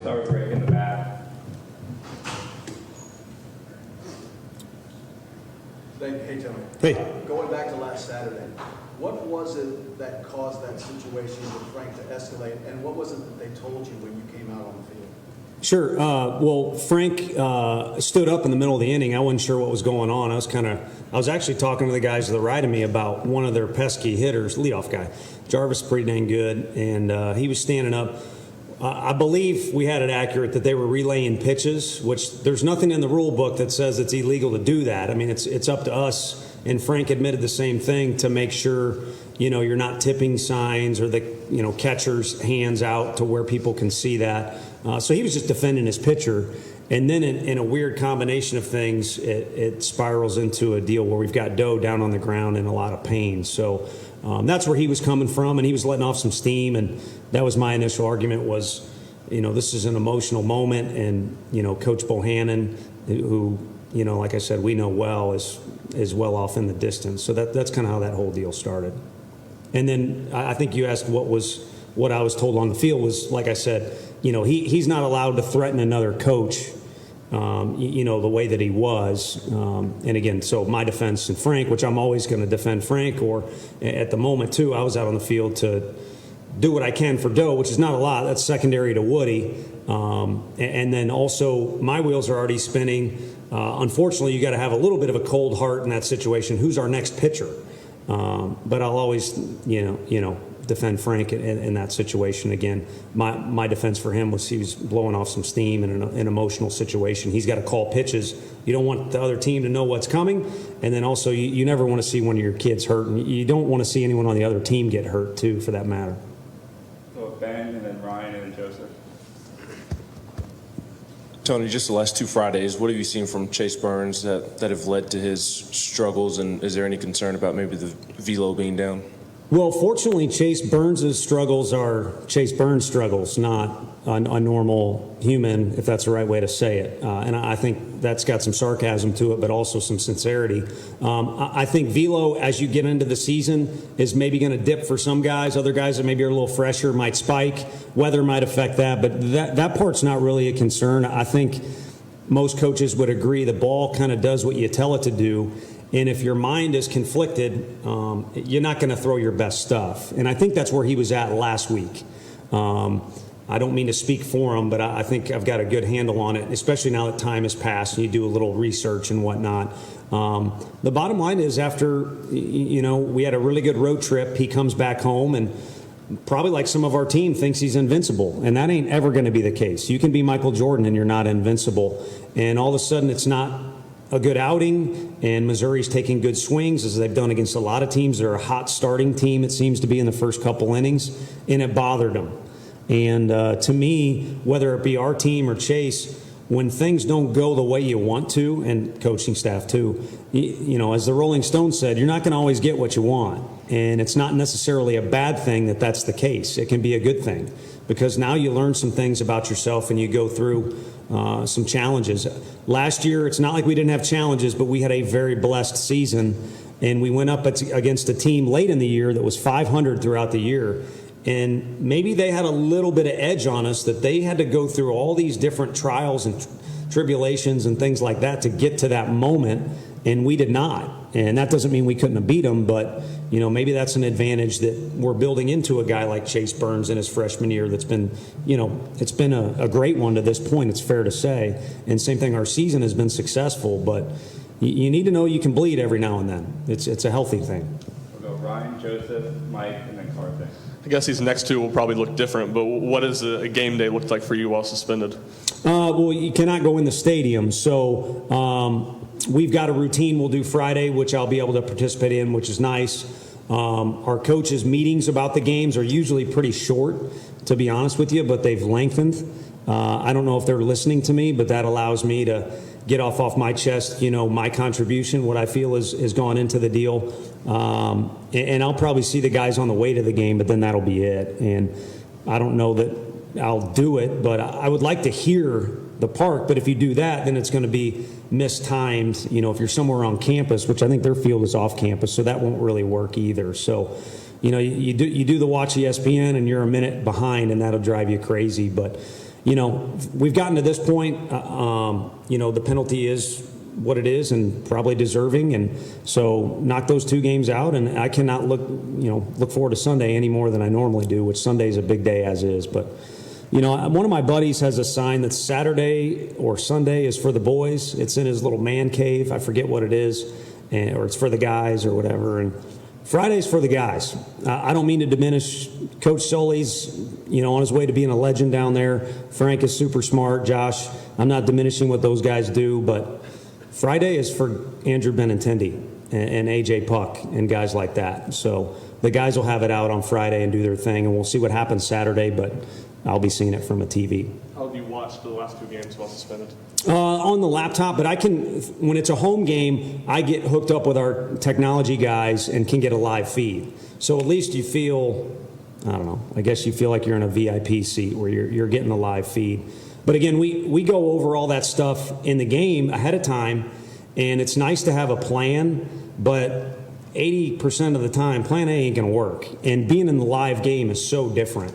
Start with Rick in the back. Hey, Tony. Hey. Going back to last Saturday, what was it that caused that situation with Frank to escalate, and what was it that they told you when you came out on the field? Sure. Well, Frank stood up in the middle of the inning. I wasn't sure what was going on. I was actually talking to the guys to the right of me about one of their pesky hitters, leadoff guy. Jarvis is pretty dang good, and he was standing up. I believe we had it accurate that they were relaying pitches, which there's nothing in the rule book that says it's illegal to do that. I mean, it's up to us, and Frank admitted the same thing, to make sure, you're not tipping signs or the, catcher's hands out to where people can see that. So he was just defending his pitcher. And then in a weird combination of things, it spirals into a deal where we've got Doe down on the ground in a lot of pain. So that's where he was coming from, and he was letting off some steam. And that was my initial argument was, this is an emotional moment. And, Coach Bohannon, who, like I said, we know well, is well off in the distance. So that's kind of how that whole deal started. And then I think you asked what I was told on the field was, like I said, he's not allowed to threaten another coach, the way that he was. And again, so my defense and Frank, which I'm always going to defend Frank, or at the moment too, I was out on the field to do what I can for Doe, which is not a lot. That's secondary to Woody. And then also my wheels are already spinning. Unfortunately, you got to have a little bit of a cold heart in that situation. Who's our next pitcher? But I'll always, defend Frank in that situation. Again, my defense for him was he was blowing off some steam in an emotional situation. He's got to call pitches. You don't want the other team to know what's coming, and then also you never want to see one of your kids hurt, and you don't want to see anyone on the other team get hurt too, for that matter. So Ben, and then Ryan, and then Joseph. Tony, just the last 2 Fridays, what have you seen from Chase Burns that have led to his struggles, and is there any concern about maybe the velo being down? Well, fortunately, Chase Burns' struggles are Chase Burns' struggles, not a normal human, if that's the right way to say it. And I think that's got some sarcasm to it, but also some sincerity. I think velo, as you get into the season, is maybe going to dip for some guys. Other guys that maybe are a little fresher might spike. Weather might affect that, but that part's not really a concern. I think most coaches would agree the ball kind of does what you tell it to do. And if your mind is conflicted, you're not going to throw your best stuff. And I think that's where he was at last week. I don't mean to speak for him, but I think I've got a good handle on it, especially now that time has passed and you do a little research and whatnot. The bottom line is after, we had a really good road trip, he comes back home and probably like some of our team thinks he's invincible. And that ain't ever going to be the case. You can be Michael Jordan and you're not invincible. And all of a sudden it's not a good outing, and Missouri's taking good swings, as they've done against a lot of teams. They're a hot starting team, it seems to be, in the first couple innings, and it bothered them. And to me, whether it be our team or Chase, when things don't go the way you want to, and coaching staff too, as the Rolling Stones said, you're not going to always get what you want. And it's not necessarily a bad thing that that's the case. It can be a good thing, because now you learn some things about yourself and you go through some challenges. Last year, it's not like we didn't have challenges, but we had a very blessed season, and we went up against a team late in the year that was 500 throughout the year. And maybe they had a little bit of edge on us, that they had to go through all these different trials and tribulations and things like that to get to that moment, and we did not. And that doesn't mean we couldn't have beat them, but maybe that's an advantage that we're building into a guy like Chase Burns in his freshman year that's been, it's been a great one to this point, it's fair to say. And same thing, our season has been successful, but you need to know you can bleed every now and then. It's a healthy thing. We'll go Ryan, Joseph, Mike, and then Carter. I guess these next two will probably look different, but what does a game day look like for you while suspended? Well, you cannot go in the stadium, so we've got a routine we'll do Friday, which I'll be able to participate in, which is nice. Our coaches' meetings about the games are usually pretty short, to be honest with you, but they've lengthened. I don't know if they're listening to me, but that allows me to get off my chest, my contribution, what I feel has gone into the deal. And I'll probably see the guys on the way to the game, but then that'll be it. And I don't know that I'll do it, but I would like to hear the park. But if you do that, then it's going to be mistimed, if you're somewhere on campus, which I think their field is off campus, so that won't really work either. So, you do the watch ESPN and you're a minute behind, and that'll drive you crazy. But, we've gotten to this point. The penalty is what it is and probably deserving. And so knock those 2 games out. And I cannot look forward to Sunday any more than I normally do, which Sunday is a big day as is. But, one of my buddies has a sign that Saturday or Sunday is for the boys. It's in his little man cave. I forget what it is, or it's for the guys or whatever. And Friday's for the guys. I don't mean to diminish Coach Sully's, on his way to being a legend down there. Frank is super smart. Josh, I'm not diminishing what those guys do, but Friday is for Andrew Benintendi and AJ Puck and guys like that. So the guys will have it out on Friday and do their thing, and we'll see what happens Saturday, but I'll be seeing it from a TV. How have you watched the last 2 games while suspended? On the laptop, but when it's a home game, I get hooked up with our technology guys and can get a live feed. So at least you feel, I don't know, I guess you feel like you're in a VIP seat where you're getting a live feed. But again, we go over all that stuff in the game ahead of time, and it's nice to have a plan, but 80% of the time, plan A ain't going to work. And being in the live game is so different.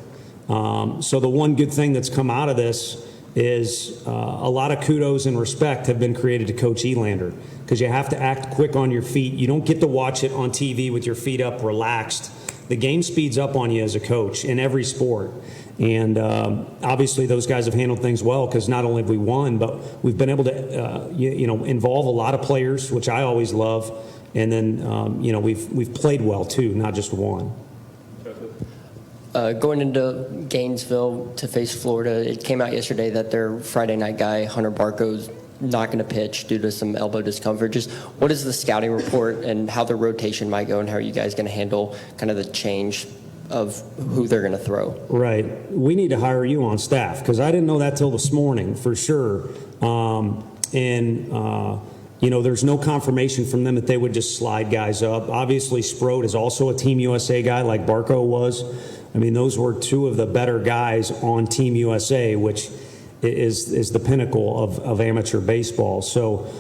So the one good thing that's come out of this is a lot of kudos and respect have been created to Coach Elander, because you have to act quick on your feet. You don't get to watch it on TV with your feet up, relaxed. The game speeds up on you as a coach in every sport. And obviously those guys have handled things well, because not only have we won, but we've been able to involve a lot of players, which I always love. And then we've played well too, not just won. Going into Gainesville to face Florida, it came out yesterday that their Friday night guy, Hunter Barco's not going to pitch due to some elbow discomfort. Just what is the scouting report and how the rotation might go, and how are you guys going to handle kind of the change of who they're going to throw? Right. We need to hire you on staff, because I didn't know that till this morning for sure. There's no confirmation from them that they would just slide guys up. Obviously, Sprode is also a Team USA guy like Barco was. I mean, those were 2 of the better guys on Team USA, which is the pinnacle of amateur baseball. So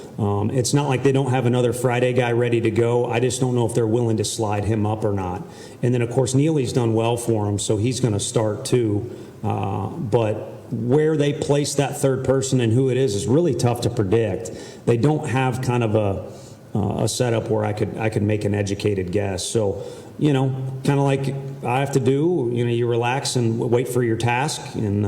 it's not like they don't have another Friday guy ready to go. I just don't know if they're willing to slide him up or not. And then, of course, Neely's done well for him, so he's going to start too. But where they place that third person and who it is really tough to predict. They don't have kind of a setup where I could make an educated guess. So, kind of like I have to do, you relax and wait for your task. And,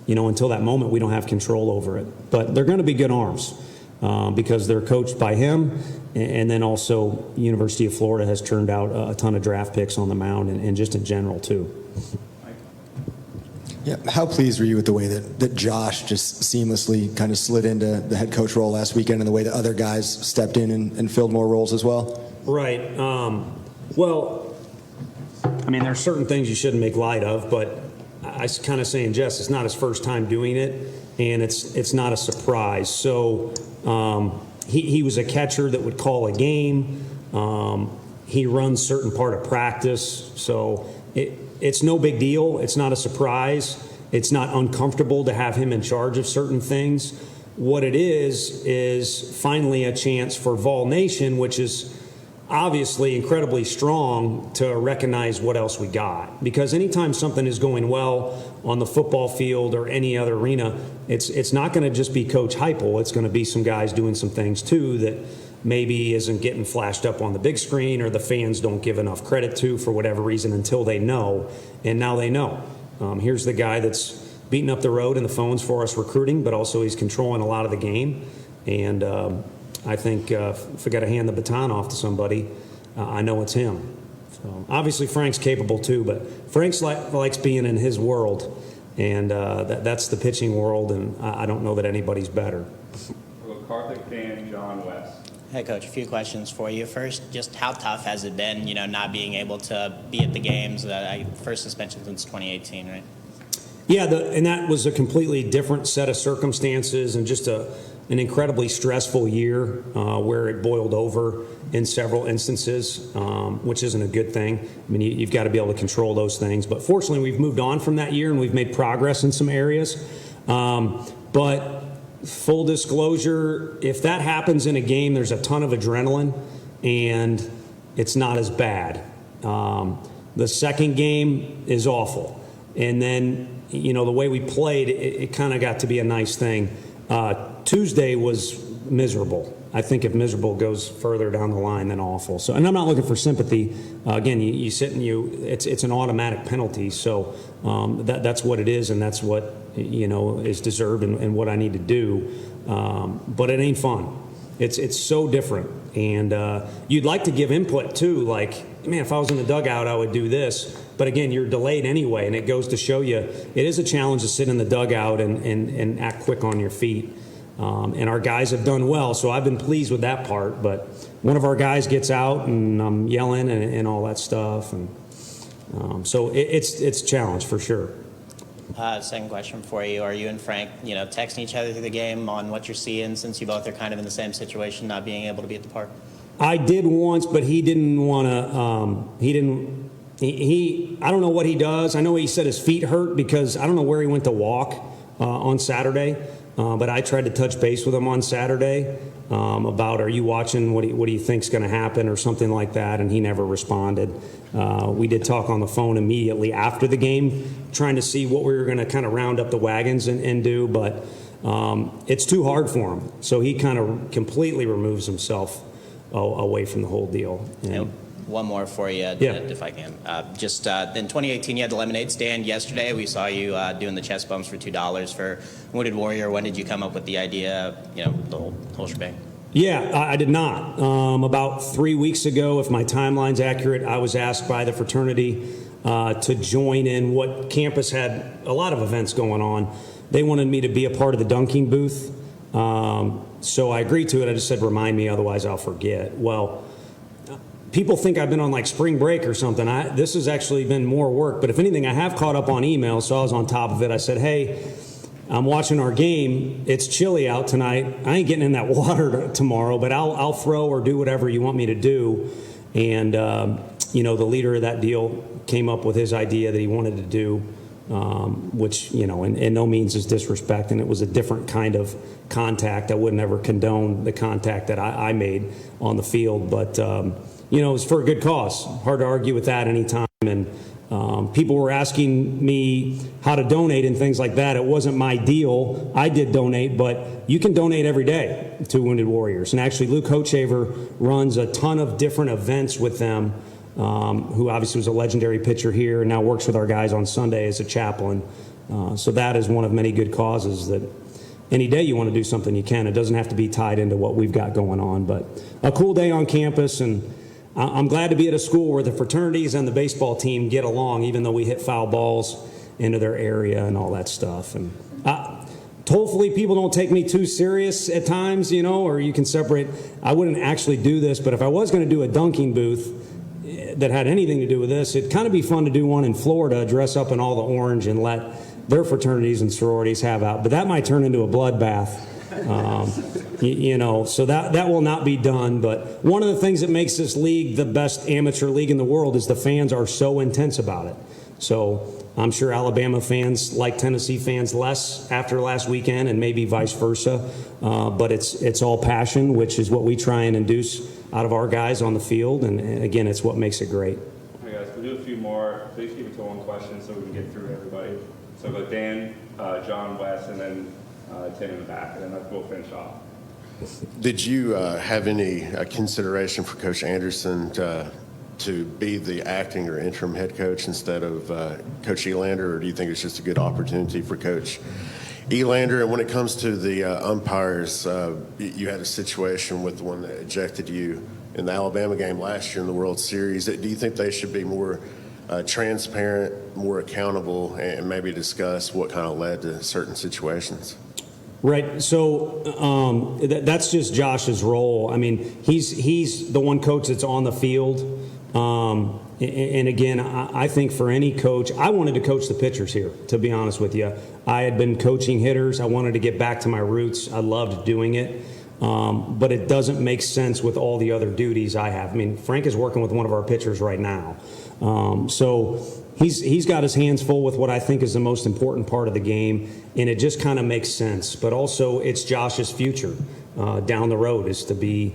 until that moment, we don't have control over it. But they're going to be good arms because they're coached by him. And then also, University of Florida has turned out a ton of draft picks on the mound and just in general, too. Yeah, how pleased were you with the way that Josh just seamlessly kind of slid into the head coach role last weekend, and the way that other guys stepped in and filled more roles as well? Right. Well, I mean, there's certain things you shouldn't make light of, but I kind of saying, Jess, it's not his first time doing it, and it's not a surprise. So he was a catcher that would call a game. He runs certain part of practice, so it's no big deal. It's not a surprise. It's not uncomfortable to have him in charge of certain things. What it is finally a chance for Vol Nation, which is obviously incredibly strong, to recognize what else we got. Because anytime something is going well on the football field or any other arena, it's not going to just be Coach Heupel. It's going to be some guys doing some things too that maybe isn't getting flashed up on the big screen, or the fans don't give enough credit to for whatever reason until they know. And now they know. Here's the guy that's beating up the road in the phones for us recruiting, but also he's controlling a lot of the game. And I think if I got to hand the baton off to somebody, I know it's him. So obviously Frank's capable too, but Frank's likes being in his world, and that's the pitching world, and I don't know that anybody's better. Karthik, Dan, John, West. Hey, Coach, a few questions for you. First, just how tough has it been, not being able to be at the games? First suspension since 2018, right? Yeah, and that was a completely different set of circumstances, and just an incredibly stressful year where it boiled over in several instances, which isn't a good thing. I mean, you've got to be able to control those things. But fortunately, we've moved on from that year, and we've made progress in some areas. But full disclosure, if that happens in a game, there's a ton of adrenaline, and it's not as bad. The second game is awful. And then, the way we played, it kind of got to be a nice thing. Tuesday was miserable. I think if miserable goes further down the line than awful. So, and I'm not looking for sympathy. Again, you sit and it's an automatic penalty. So that's what it is, and that's what is deserved and what I need to do. But it ain't fun. It's so different, and you'd like to give input too. Like, man, if I was in the dugout, I would do this. But again, you're delayed anyway, and it goes to show you it is a challenge to sit in the dugout and act quick on your feet. And our guys have done well, so I've been pleased with that part. But one of our guys gets out, and I'm yelling and all that stuff, and so it's a challenge for sure. Second question for you: are you and Frank, texting each other through the game on what you're seeing, since you both are kind of in the same situation, not being able to be at the park? I did once, but he didn't want to. He didn't. I don't know what he does. I know he said his feet hurt because I don't know where he went to walk on Saturday. But I tried to touch base with him on Saturday about, are you watching? What do you think's going to happen, or something like that? And he never responded. We did talk on the phone immediately after the game, trying to see what we were going to kind of round up the wagons and do. But it's too hard for him, so he kind of completely removes himself away from the whole deal. And, one more for you, if I can. Just in 2018, you had the lemonade stand. Yesterday, we saw you doing the chest bumps for $2 for Wounded Warrior. When did you come up with the idea, the whole shebang? Yeah, I did not. About 3 weeks ago, if my timeline's accurate, I was asked by the fraternity to join in what campus had a lot of events going on. They wanted me to be a part of the dunking booth. So I agreed to it. I just said, remind me, otherwise I'll forget. Well, people think I've been on like spring break or something. This has actually been more work, but if anything, I have caught up on emails, so I was on top of it. I said, hey, I'm watching our game. It's chilly out tonight. I ain't getting in that water tomorrow, but I'll throw or do whatever you want me to do. And, the leader of that deal came up with his idea that he wanted to do, which, in no means is disrespect, and it was a different kind of contact. I would never condone the contact that I made on the field, but it was for a good cause. Hard to argue with that anytime. And people were asking me how to donate and things like that. It wasn't my deal. I did donate, but you can donate every day to Wounded Warriors. And actually, Luke Hochaver runs a ton of different events with them, who obviously was a legendary pitcher here and now works with our guys on Sunday as a chaplain. So that is one of many good causes that any day you want to do something, you can. It doesn't have to be tied into what we've got going on. But a cool day on campus, and I'm glad to be at a school where the fraternities and the baseball team get along, even though we hit foul balls into their area and all that stuff. And hopefully people don't take me too serious at times, or you can separate. I wouldn't actually do this, but if I was going to do a dunking booth that had anything to do with this, it'd kind of be fun to do one in Florida, dress up in all the orange and let their fraternities and sororities have out. But that might turn into a bloodbath. So that will not be done. But one of the things that makes this league the best amateur league in the world is the fans are so intense about it. So I'm sure Alabama fans like Tennessee fans less after last weekend, and maybe vice versa. But it's all passion, which is what we try and induce out of our guys on the field. And again, it's what makes it great. Hey guys, we'll do a few more. Please keep it to one question so we can get through everybody. So go Dan, John, Wes, and then Tim in the back, and then we'll finish off. Did you have any consideration for Coach Anderson to be the acting or interim head coach instead of Coach Elander, or do you think it's just a good opportunity for Coach Elander? And when it comes to the umpires, you had a situation with the one that ejected you in the Alabama game last year in the World Series. Do you think they should be more transparent, more accountable, and maybe discuss what kind of led to certain situations? Right. So that's just Josh's role. I mean, he's the one coach that's on the field. And again, I think for any coach, I wanted to coach the pitchers here, to be honest with you. I had been coaching hitters. I wanted to get back to my roots. I loved doing it. But it doesn't make sense with all the other duties I have. I mean, Frank is working with one of our pitchers right now. So he's got his hands full with what I think is the most important part of the game, and it just kind of makes sense. But also, it's Josh's future down the road is to be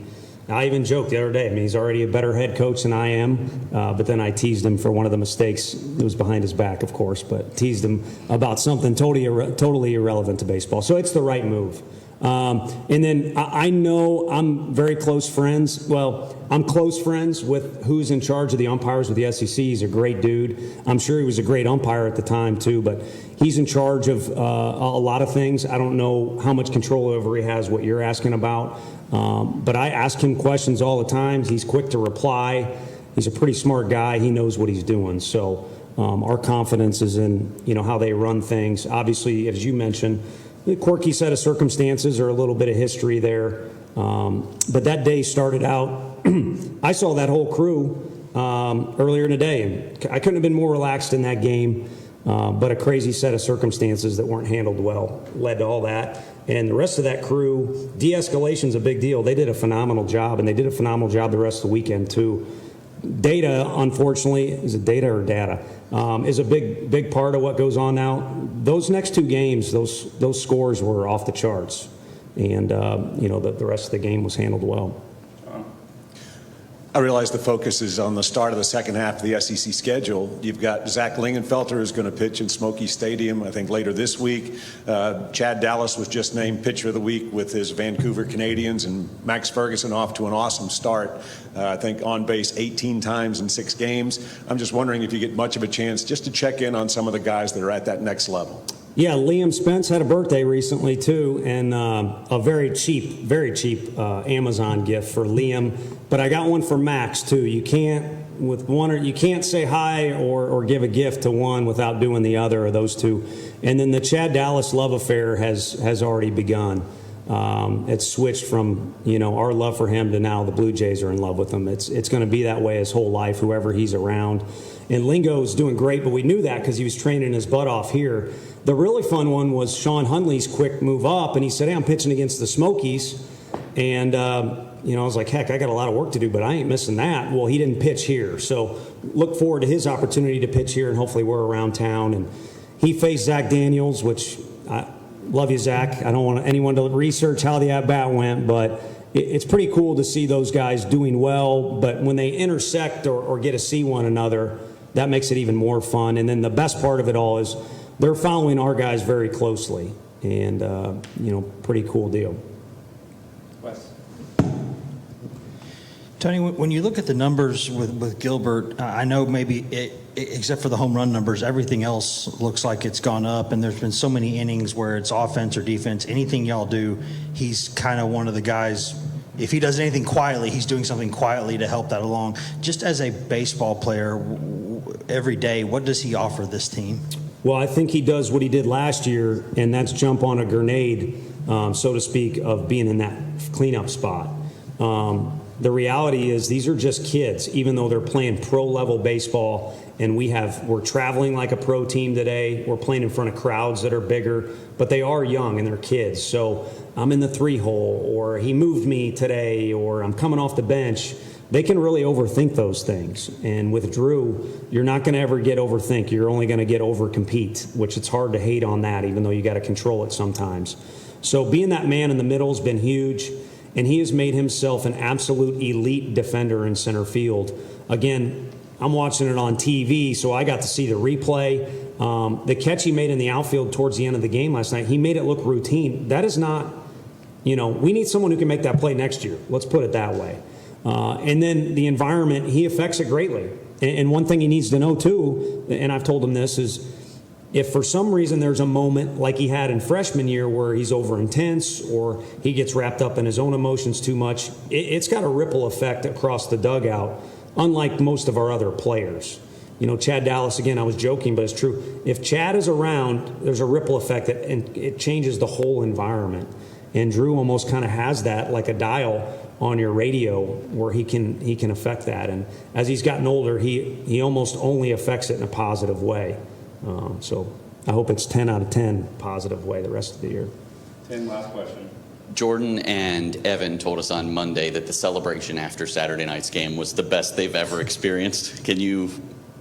I even joked the other day. I mean, he's already a better head coach than I am. But then I teased him for one of the mistakes. It was behind his back, of course, but teased him about something totally irrelevant to baseball. So it's the right move. And then I know I'm very close friends. Well, I'm close friends with who's in charge of the umpires with the SEC. He's a great dude. I'm sure he was a great umpire at the time, too. But he's in charge of a lot of things. I don't know how much control over he has what you're asking about. But I ask him questions all the time. He's quick to reply. He's a pretty smart guy. He knows what he's doing. So our confidence is in, how they run things. Obviously, as you mentioned, the quirky set of circumstances or a little bit of history there. But that day started out, I saw that whole crew earlier in the day, and I couldn't have been more relaxed in that game. But a crazy set of circumstances that weren't handled well led to all that. And the rest of that crew, de-escalation's a big deal. They did a phenomenal job, and they did a phenomenal job the rest of the weekend, too. Data, unfortunately, is it data or data, is a big part of what goes on now. Those next two games, those scores were off the charts. And, the rest of the game was handled well. I realize the focus is on the start of the second half of the SEC schedule. You've got Zach Lingenfelter, who's going to pitch in Smoky Stadium, I think, later this week. Chad Dallas was just named Pitcher of the Week with his Vancouver Canadians, and Max Ferguson off to an awesome start. I think on base 18 times in 6 games. I'm just wondering if you get much of a chance just to check in on some of the guys that are at that next level. Yeah, Liam Spence had a birthday recently, too, and a very cheap Amazon gift for Liam. But I got one for Max, too. You can't say hi or give a gift to one without doing the other of those two. And then the Chad Dallas love affair has already begun. It's switched from, our love for him to now the Blue Jays are in love with him. It's going to be that way his whole life, whoever he's around. And Lingo's doing great, but we knew that because he was training his butt off here. The really fun one was Sean Hunley's quick move up, and he said, hey, I'm pitching against the Smokies. And, I was like, heck, I got a lot of work to do, but I ain't missing that. Well, he didn't pitch here. So look forward to his opportunity to pitch here, and hopefully we're around town. And he faced Zach Daniels, which I love you, Zach. I don't want anyone to research how the at-bat went, but it's pretty cool to see those guys doing well. But when they intersect or get to see one another, that makes it even more fun. And then the best part of it all is they're following our guys very closely, and, pretty cool deal. Wes. Tony, when you look at the numbers with Gilbert, I know maybe except for the home run numbers, everything else looks like it's gone up, and there's been so many innings where it's offense or defense. Anything y'all do, he's kind of one of the guys. If he does anything quietly, he's doing something quietly to help that along. Just as a baseball player, every day, what does he offer this team? Well, I think he does what he did last year, and that's jump on a grenade, so to speak, of being in that cleanup spot. The reality is these are just kids, even though they're playing pro-level baseball, and we're traveling like a pro team today. We're playing in front of crowds that are bigger, but they are young and they're kids. So I'm in the 3-hole, or he moved me today, or I'm coming off the bench. They can really overthink those things. And with Drew, you're not going to ever get overthink. You're only going to get overcompete, which it's hard to hate on that, even though you got to control it sometimes. So being that man in the middle has been huge. And he has made himself an absolute elite defender in center field. Again, I'm watching it on TV, so I got to see the replay. The catch he made in the outfield towards the end of the game last night, he made it look routine. That is not, we need someone who can make that play next year. Let's put it that way. And then the environment, he affects it greatly. And one thing he needs to know, too, and I've told him this, is if for some reason there's a moment like he had in freshman year where he's over intense or he gets wrapped up in his own emotions too much, it's got a ripple effect across the dugout, unlike most of our other players. Chad Dallas, again, I was joking, but it's true. If Chad is around, there's a ripple effect and it changes the whole environment. And Drew almost kind of has that like a dial on your radio where he can affect that. And as he's gotten older, he almost only affects it in a positive way. So I hope it's 10 out of 10 positive way the rest of the year. Tim, last question. Jordan and Evan told us on Monday that the celebration after Saturday night's game was the best they've ever experienced. Can you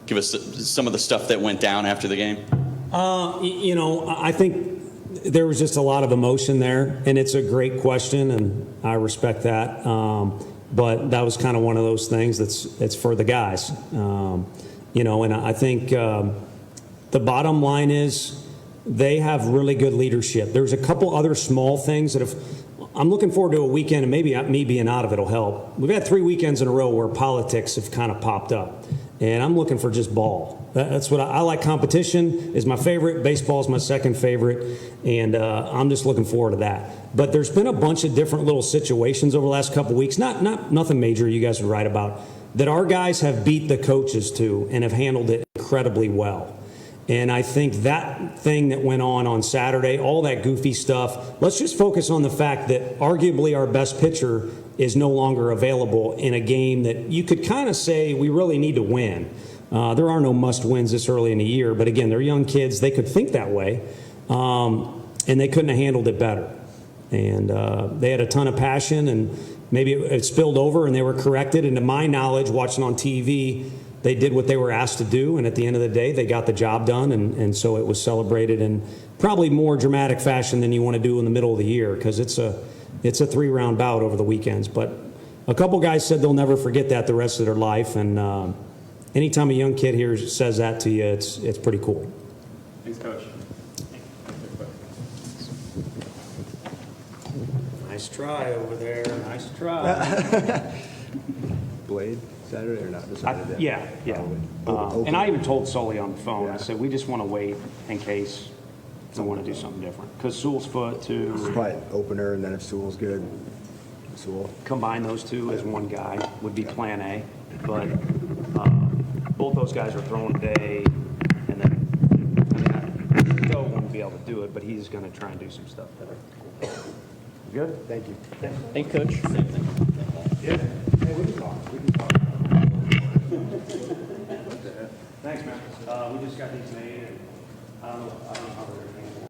give us some of the stuff that went down after the game? I think there was just a lot of emotion there, and it's a great question, and I respect that. but that was kind of one of those things it's for the guys. You know, and I think the bottom line is they have really good leadership. There's a couple other small things that I'm looking forward to a weekend, and maybe me being out of it will help. We've had 3 weekends in a row where politics have kind of popped up, and I'm looking for just ball. That's what I like. Competition is my favorite. Baseball is my second favorite, and I'm just looking forward to that. But there's been a bunch of different little situations over the last couple weeks, nothing major you guys would write about, that our guys have beat the coaches to and have handled it incredibly well. And I think that thing that went on Saturday, all that goofy stuff, let's just focus on the fact that arguably our best pitcher is no longer available in a game that you could kind of say we really need to win. There are no must-wins this early in the year, but again, they're young kids. They could think that way, and they couldn't have handled it better. And they had a ton of passion, and maybe it spilled over and they were corrected. And to my knowledge, watching on TV, they did what they were asked to do, and at the end of the day, they got the job done, and so it was celebrated in probably more dramatic fashion than you want to do in the middle of the year, because it's a 3-round bout over the weekends. But a couple guys said they'll never forget that the rest of their life, and anytime a young kid here says that to you, it's pretty cool. Thanks, Coach. Nice try over there. Nice try. Blade Saturday or not decided yet? Yeah. Probably. And I even told Sully on the phone, I said, we just want to wait in case we want to do something different. Because Sewell's foot, too. It's probably opener, and then if Sewell's good, Sewell. Combine those two as one guy would be plan A. But both those guys are throwing today. And then, Joe won't be able to do it, but he's going to try and do some stuff better. Good? Thank you. Thank you, Coach. Yeah. Hey, we can talk. We can talk. Thanks, man. We just got these made, and I don't know how they're